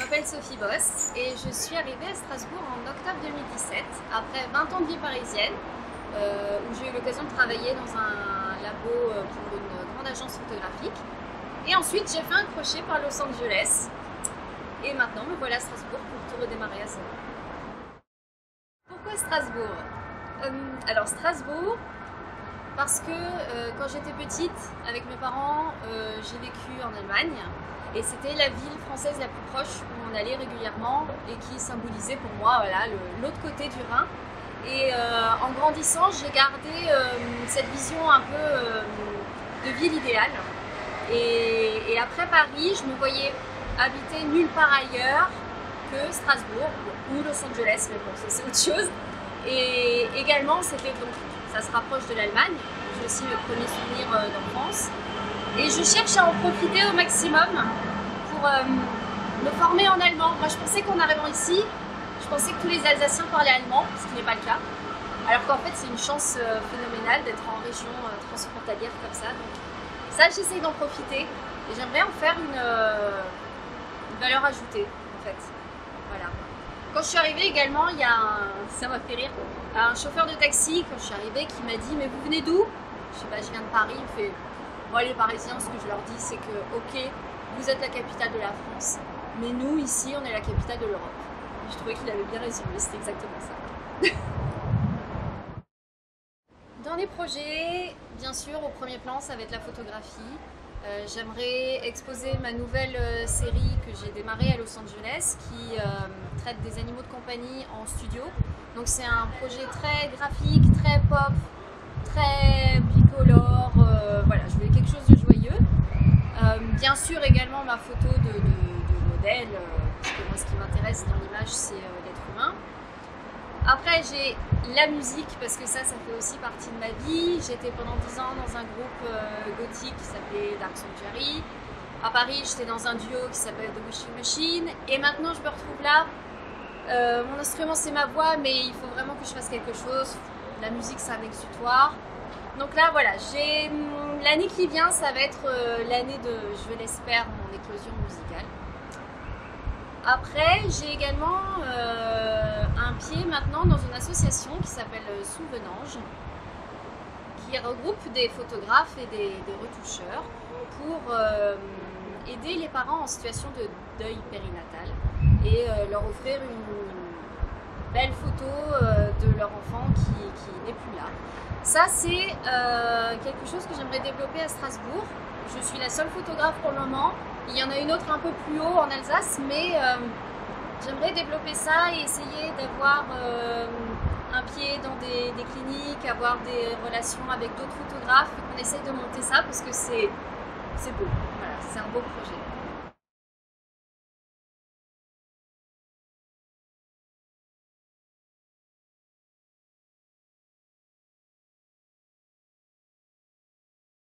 m'appelle Sophie Boss et je suis arrivée à Strasbourg en octobre 2017 après 20 ans de vie parisienne où j'ai eu l'occasion de travailler dans un labo pour une grande agence photographique. Et ensuite j'ai fait un crochet par Los Angeles et maintenant me voilà à Strasbourg pour tout redémarrer à zéro. Pourquoi Strasbourg? Alors Strasbourg parce que quand j'étais petite avec mes parents j'ai vécu en Allemagne et c'était la ville française la plus proche où on allait régulièrement et qui symbolisait pour moi voilà, l'autre côté du Rhin. Et en grandissant j'ai gardé cette vision un peu de ville idéale et après Paris je me voyais habiter nulle part ailleurs que Strasbourg ou Los Angeles, mais bon c'est autre chose. Et également c'était donc ça se rapproche de l'Allemagne, j'ai aussi mes premiers souvenirs d'enfance. Et je cherche à en profiter au maximum pour me former en allemand. Moi je pensais qu'en arrivant ici, je pensais que tous les Alsaciens parlaient allemand, ce qui n'est pas le cas. Alors qu'en fait c'est une chance phénoménale d'être en région transfrontalière comme ça. Donc ça j'essaye d'en profiter et j'aimerais en faire une valeur ajoutée en fait. Voilà. Quand je suis arrivée également, il y a ça m'a fait rire, un chauffeur de taxi quand je suis arrivée qui m'a dit « Mais vous venez d'où ?» Je sais pas, je viens de Paris. Il me fait « Moi les Parisiens, ce que je leur dis c'est que ok, vous êtes la capitale de la France, mais nous ici on est la capitale de l'Europe. » Je trouvais qu'il avait bien résumé, c'était exactement ça. Dans les projets, bien sûr, au premier plan, ça va être la photographie. J'aimerais exposer ma nouvelle série que j'ai démarrée à Los Angeles qui traite des animaux de compagnie en studio. Donc c'est un projet très graphique, très pop, très bicolore. Voilà, je voulais quelque chose de joyeux. Bien sûr également ma photo de modèle, parce que moi ce qui m'intéresse dans l'image c'est l'être humain. Après j'ai la musique parce que ça fait aussi partie de ma vie. J'étais pendant 10 ans dans un groupe gothique qui s'appelait Dark Sanctuary. À Paris j'étais dans un duo qui s'appelle The Wishing Machine. Et maintenant je me retrouve là. Mon instrument c'est ma voix mais il faut vraiment que je fasse quelque chose. La musique c'est un exutoire. Donc là voilà, l'année qui vient ça va être l'année de, je l'espère, mon éclosion musicale. Après, j'ai également un pied maintenant dans une association qui s'appelle Souvenange, qui regroupe des photographes et des retoucheurs pour aider les parents en situation de deuil périnatal et leur offrir une belle photo de leur enfant qui n'est plus là. Ça, c'est quelque chose que j'aimerais développer à Strasbourg. Je suis la seule photographe pour le moment. Il y en a une autre un peu plus haut en Alsace, mais j'aimerais développer ça et essayer d'avoir un pied dans des cliniques, avoir des relations avec d'autres photographes et qu'on essaye de monter ça parce que c'est beau. Voilà, c'est un beau projet.